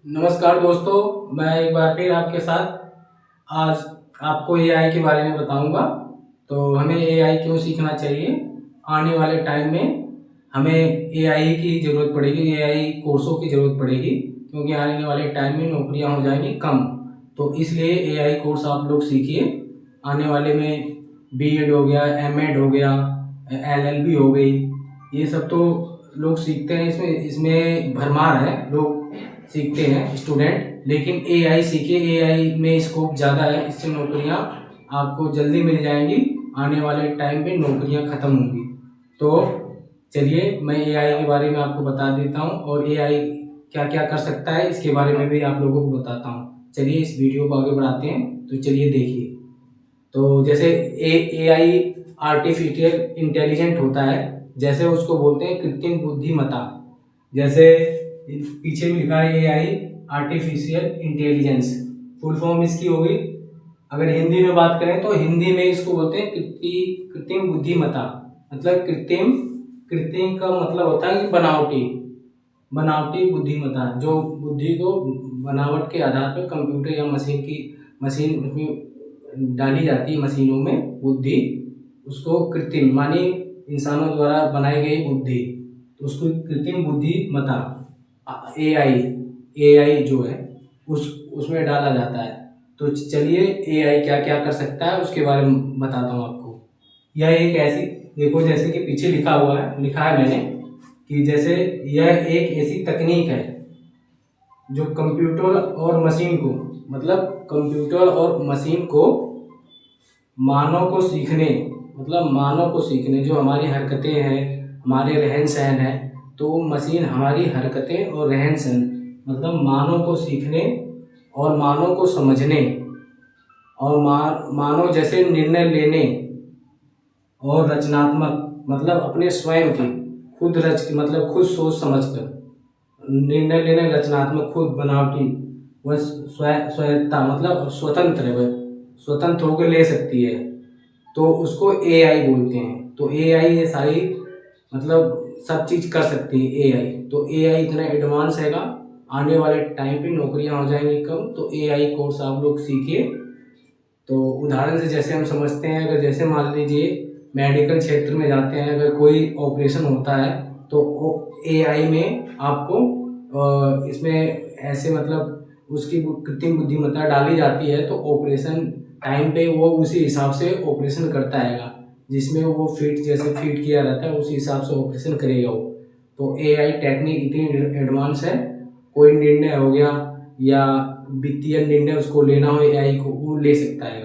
नमस्कार दोस्तों, मैं एक बार फिर आपके साथ आज आपको एआई के बारे में बताऊंगा। तो हमें एआई क्यों सीखना चाहिए। आने वाले टाइम में हमें एआई की ज़रूरत पड़ेगी, एआई कोर्सों की ज़रूरत पड़ेगी, क्योंकि आने वाले टाइम में नौकरियां हो जाएंगी कम। तो इसलिए एआई कोर्स आप लोग सीखिए। आने वाले में बीएड हो गया, एमएड हो गया, एलएलबी हो गई, ये सब तो लोग सीखते हैं। इसमें इसमें भरमार है, लोग सीखते हैं स्टूडेंट। लेकिन एआई सीखिए, एआई में स्कोप ज़्यादा है, इससे नौकरियां आपको जल्दी मिल जाएंगी। आने वाले टाइम पे नौकरियां ख़त्म होंगी। तो चलिए मैं एआई के बारे में आपको बता देता हूँ, और एआई क्या क्या कर सकता है इसके बारे में भी आप लोगों को बताता हूँ। चलिए इस वीडियो को आगे बढ़ाते हैं। तो चलिए देखिए। तो जैसे एआई आर्टिफिशियल इंटेलिजेंट होता है, जैसे उसको बोलते हैं कृत्रिम बुद्धिमत्ता। जैसे पीछे भी लिखा है AI artificial intelligence, full form इसकी होगी। अगर हिंदी में बात करें तो हिंदी में इसको बोलते हैं कृत्रिम बुद्धिमत्ता। मतलब कृत्रिम, कृत्रिम का मतलब होता है कि बनावटी, बनावटी बुद्धिमत्ता, जो बुद्धि को बनावट के आधार पर कंप्यूटर या मशीन उसमें डाली जाती है, मशीनों में बुद्धि, उसको कृत्रिम मानी इंसानों द्वारा बनाई गई बुद्धि, तो उसको कृत्रिम बुद्धिमत्ता एआई एआई जो है उसमें डाला जाता है। तो चलिए एआई क्या क्या कर सकता है उसके बारे में बताता हूँ आपको। यह एक ऐसी, देखो जैसे कि पीछे लिखा है मैंने कि जैसे यह एक ऐसी तकनीक है जो कंप्यूटर और मशीन को, मतलब कंप्यूटर और मशीन को मानव को सीखने, मतलब मानव को सीखने, जो हमारी हरकतें हैं, हमारे रहन सहन है, तो मशीन हमारी हरकतें और रहन सहन, मतलब मानव को सीखने और मानव को समझने और मानव जैसे निर्णय लेने और रचनात्मक, मतलब अपने स्वयं की मतलब खुद सोच समझ कर निर्णय लेने, रचनात्मक, खुद बनावटी, वह स्वायत्ता मतलब स्वतंत्र है, वह स्वतंत्र होकर ले सकती है, तो उसको एआई बोलते हैं। तो एआई ये सारी मतलब सब चीज़ कर सकती है एआई। तो एआई इतना एडवांस हैगा, आने वाले टाइम पे नौकरियां हो जाएंगी कम। तो एआई कोर्स आप लोग सीखिए। तो उदाहरण से जैसे हम समझते हैं, अगर जैसे मान लीजिए मेडिकल क्षेत्र में जाते हैं, अगर कोई ऑपरेशन होता है तो एआई में आपको इसमें ऐसे मतलब उसकी कृत्रिम बुद्धिमत्ता डाली जाती है, तो ऑपरेशन टाइम पे वो उसी हिसाब से ऑपरेशन करता है, जिसमें वो जैसे फिट किया रहता है उसी हिसाब से ऑपरेशन करेगा वो। तो एआई टेक्निक इतनी एडवांस है, कोई निर्णय हो गया या वित्तीय निर्णय उसको लेना हो एआई को, वो ले सकता है।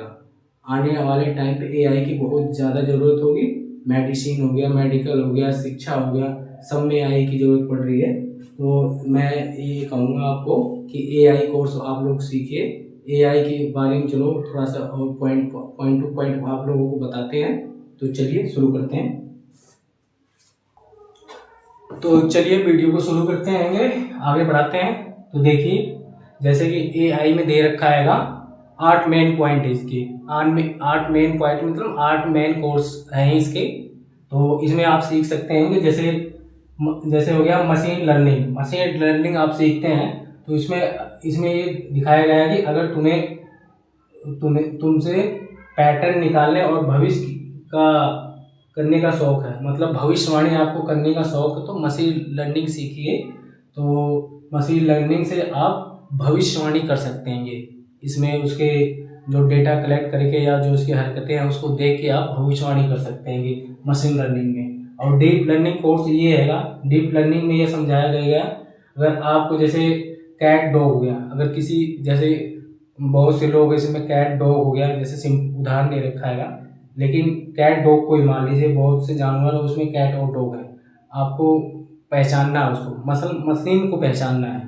आने वाले टाइम पे एआई की बहुत ज़्यादा ज़रूरत होगी। मेडिसिन हो गया, मेडिकल हो गया, शिक्षा हो गया, सब में एआई की ज़रूरत पड़ रही है। तो मैं ये कहूँगा आपको कि एआई कोर्स आप लोग सीखिए। एआई के बारे में चलो थोड़ा सा और पॉइंट टू पॉइंट आप लोगों को बताते हैं। तो चलिए शुरू करते हैं। तो चलिए वीडियो को शुरू करते हैं, आगे बढ़ाते हैं। तो देखिए जैसे कि एआई में दे रखा हैगा 8 मेन पॉइंट है इसके। 8 मेन पॉइंट मतलब 8 मेन कोर्स हैं इसके। तो इसमें आप सीख सकते हैं कि जैसे हो गया मशीन लर्निंग। मशीन लर्निंग आप सीखते हैं तो इसमें इसमें ये दिखाया गया है कि अगर तुमसे पैटर्न निकालने और भविष्य का करने का शौक है, मतलब भविष्यवाणी आपको करने का शौक है, तो मशीन लर्निंग सीखिए। तो मशीन लर्निंग से आप भविष्यवाणी कर सकते हैं। इसमें उसके जो डेटा कलेक्ट करके या जो उसकी हरकतें हैं उसको देख के आप भविष्यवाणी कर सकते हैं मशीन लर्निंग में। और डीप लर्निंग कोर्स ये हैगा, डीप लर्निंग में ये समझाया गया अगर आपको जैसे कैट डॉग हो गया, अगर किसी जैसे बहुत से लोग इसमें कैट डॉग हो गया, जैसे उदाहरण दे रखा है, लेकिन कैट डॉग को ही मान लीजिए, बहुत से जानवर उसमें कैट और डॉग है, आपको पहचानना है उसको, मशीन को पहचानना है।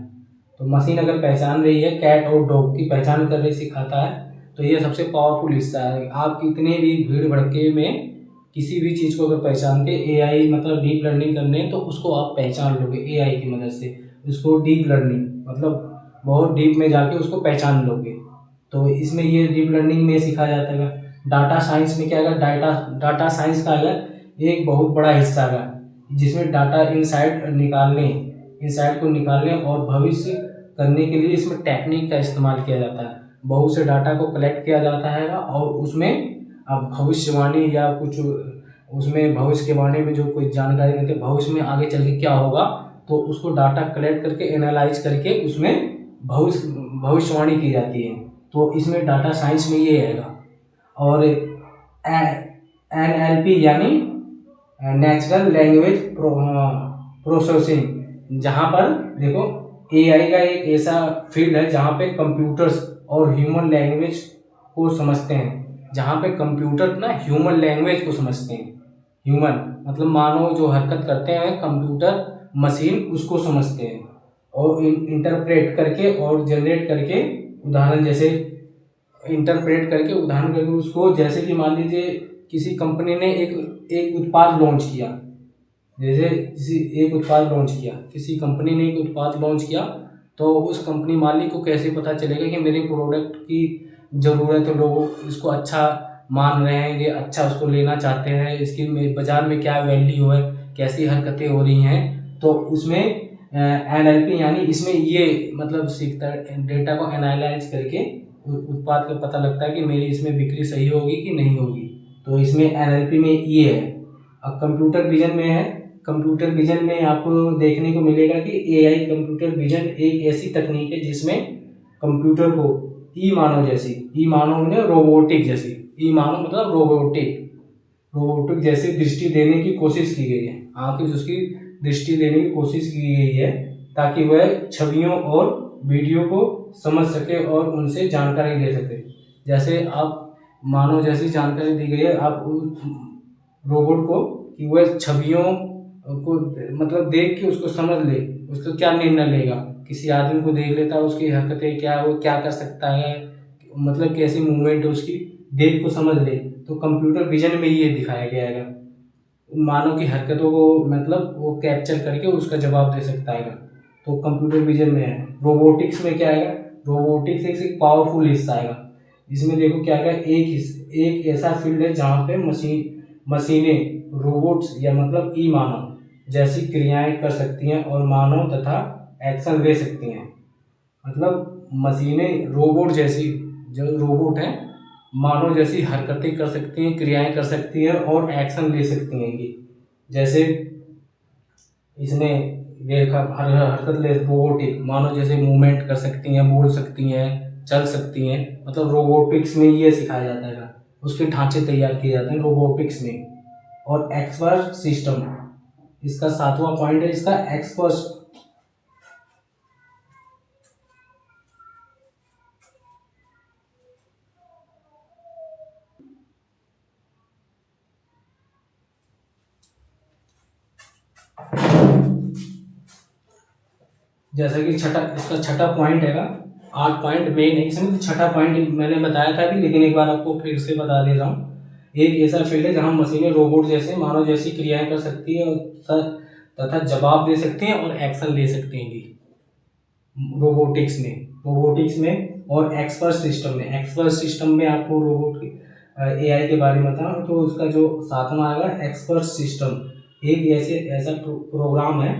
तो मशीन अगर पहचान रही है, कैट और डॉग की पहचान कर रही, सिखाता है, तो ये सबसे पावरफुल हिस्सा है। आप कितने भी भीड़ भड़के में किसी भी चीज़ को अगर पहचानते एआई मतलब डीप लर्निंग करने, तो उसको आप पहचान लोगे एआई की मदद से। उसको डीप लर्निंग मतलब बहुत डीप में जाके उसको पहचान लोगे। तो इसमें ये डीप लर्निंग में सिखाया जाता है। डाटा साइंस में क्या है, डाटा साइंस का एक बहुत बड़ा हिस्सा है, जिसमें डाटा इनसाइट को निकालने और भविष्य करने के लिए इसमें टेक्निक का इस्तेमाल किया जाता है। बहुत से डाटा को कलेक्ट किया जाता है और उसमें अब भविष्यवाणी या कुछ उसमें भविष्य के बारे में जो कोई जानकारी रहती है, भविष्य में आगे चल के क्या होगा, तो उसको डाटा कलेक्ट करके एनालाइज करके उसमें भविष्यवाणी की जाती है। तो इसमें डाटा साइंस में ये आएगा। और NLP यानी नेचुरल लैंग्वेज प्रोसेसिंग, जहाँ पर देखो AI का एक ऐसा फील्ड है जहाँ पे कंप्यूटर्स और ह्यूमन लैंग्वेज को समझते हैं, जहाँ पे कंप्यूटर ना ह्यूमन लैंग्वेज को समझते हैं। ह्यूमन मतलब मानव जो हरकत करते हैं, कंप्यूटर मशीन उसको समझते हैं और इंटरप्रेट करके और जनरेट करके उदाहरण जैसे इंटरप्रेट करके उदाहरण करके उसको, जैसे कि मान लीजिए किसी कंपनी ने एक उत्पाद लॉन्च किया, जैसे किसी कंपनी ने एक उत्पाद लॉन्च किया, तो उस कंपनी मालिक को कैसे पता चलेगा कि मेरे प्रोडक्ट की ज़रूरत है, लोग इसको अच्छा मान रहे हैं, ये अच्छा उसको लेना चाहते हैं, इसकी बाज़ार में क्या वैल्यू है, कैसी हरकतें हो रही हैं। तो उसमें NLP यानी इसमें ये मतलब सीखता है, डेटा को एनालाइज करके उत्पाद का पता लगता है कि मेरी इसमें बिक्री सही होगी कि नहीं होगी। तो इसमें NLP में ये है। अब कंप्यूटर विजन में है, कंप्यूटर विजन में आपको देखने को मिलेगा कि AI कंप्यूटर विजन एक ऐसी तकनीक है जिसमें कंप्यूटर को ई मानव में रोबोटिक जैसी, ई मानव मतलब रोबोटिक जैसी दृष्टि देने की कोशिश की गई है। आंखें उसकी दृष्टि देने की कोशिश की गई है ताकि वह छवियों और वीडियो को समझ सके और उनसे जानकारी ले सके। जैसे आप मानव जैसी जानकारी दी गई है आप रोबोट को कि वह छवियों को मतलब देख के उसको समझ ले, उसको क्या निर्णय लेगा। किसी आदमी को देख लेता है, उसकी हरकतें क्या, वो क्या कर सकता है, मतलब कैसी मूवमेंट है उसकी, देख को समझ ले। तो कंप्यूटर विजन में ये दिखाया गया है, मानव की हरकतों को मतलब वो कैप्चर करके उसका जवाब दे सकता है। तो कंप्यूटर विजन में है। रोबोटिक्स में क्या आएगा, रोबोटिक्स एक पावरफुल हिस्सा आएगा। इसमें देखो क्या आएगा, एक ऐसा फील्ड है जहाँ पे मशीनें रोबोट्स या मतलब ई मानव जैसी क्रियाएं कर सकती हैं और मानव तथा एक्शन ले सकती हैं। मतलब मशीनें रोबोट जैसी, जो रोबोट हैं मानव जैसी हरकतें कर सकती हैं, क्रियाएं कर सकती हैं और एक्शन ले सकती हैं। ये जैसे इसमें देखा हरकत ले रोबोटिक, मानव जैसे मूवमेंट कर सकती हैं, बोल सकती हैं, चल सकती हैं। मतलब रोबोटिक्स में ये सिखाया जाता है, उसके ढांचे तैयार किए जाते हैं रोबोटिक्स में। और एक्सपर्ट सिस्टम, इसका 7वां पॉइंट है इसका एक्सपर्ट। जैसा कि इसका छठा पॉइंट है, 8 पॉइंट मेन है इसमें, छठा पॉइंट मैंने बताया था अभी, लेकिन एक बार आपको फिर से बता दे रहा हूँ। एक ऐसा फील्ड है जहाँ मशीनें रोबोट जैसे मानव जैसी क्रियाएं कर सकती है तथा जवाब दे सकती हैं और एक्शन ले सकती हैं रोबोटिक्स में। और एक्सपर्ट सिस्टम में आपको रोबोट AI के बारे में बताऊँ तो उसका जो 7वां आएगा एक्सपर्ट सिस्टम, एक ऐसा प्रोग्राम है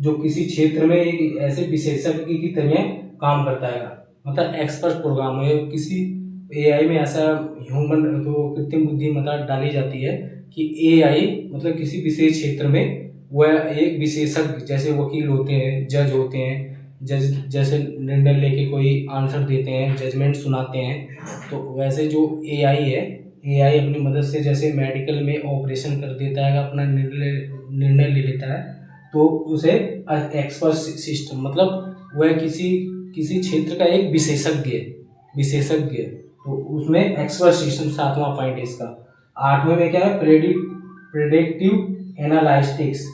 जो किसी क्षेत्र में एक ऐसे विशेषज्ञ की तरह काम करता है। मतलब एक्सपर्ट प्रोग्राम है। किसी AI में ऐसा ह्यूमन तो कृत्रिम बुद्धिमत्ता डाली जाती है कि AI मतलब किसी विशेष क्षेत्र में वह एक विशेषज्ञ, जैसे वकील होते हैं, जज होते हैं, जज जैसे निर्णय लेके कोई आंसर देते हैं, जजमेंट सुनाते हैं। तो वैसे जो AI है, AI अपनी मदद से जैसे मेडिकल में ऑपरेशन कर देता है, अपना निर्णय ले लेता है, तो उसे एक्सपर्ट सिस्टम मतलब वह किसी क्षेत्र का एक विशेषज्ञ है। तो उसमें एक्सपर्ट सिस्टम 7वां पॉइंट है इसका। 8वें में क्या है, प्रेडिक्टिव एनालिटिक्स।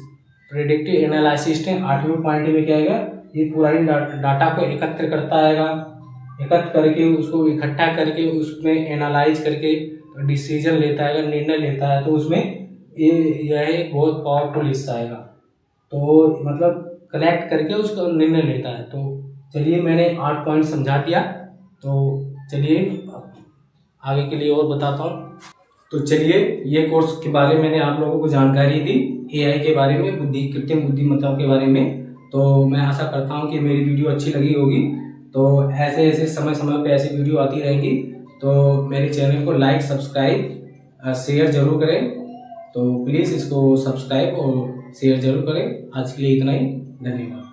8वें पॉइंट में क्या आएगा, ये पुरानी डाटा को एकत्र करता है, एकत्र करके उसको इकट्ठा करके उसमें एनालाइज करके डिसीजन लेता है, निर्णय लेता है। तो उसमें यह एक बहुत पावरफुल हिस्सा आएगा। तो मतलब कलेक्ट करके उसका निर्णय लेता है। तो चलिए मैंने 8 पॉइंट समझा दिया, तो चलिए आगे के लिए और बताता हूँ। तो चलिए ये कोर्स के बारे में मैंने आप लोगों को जानकारी दी, AI के बारे में, कृत्रिम बुद्धिमत्ता के बारे में। तो मैं आशा करता हूँ कि मेरी वीडियो अच्छी लगी होगी। तो ऐसे ऐसे समय समय पे ऐसी वीडियो आती रहेंगी। तो मेरे चैनल को लाइक, सब्सक्राइब, शेयर ज़रूर करें। तो प्लीज़ इसको सब्सक्राइब और शेयर ज़रूर करें। आज के लिए इतना ही, धन्यवाद।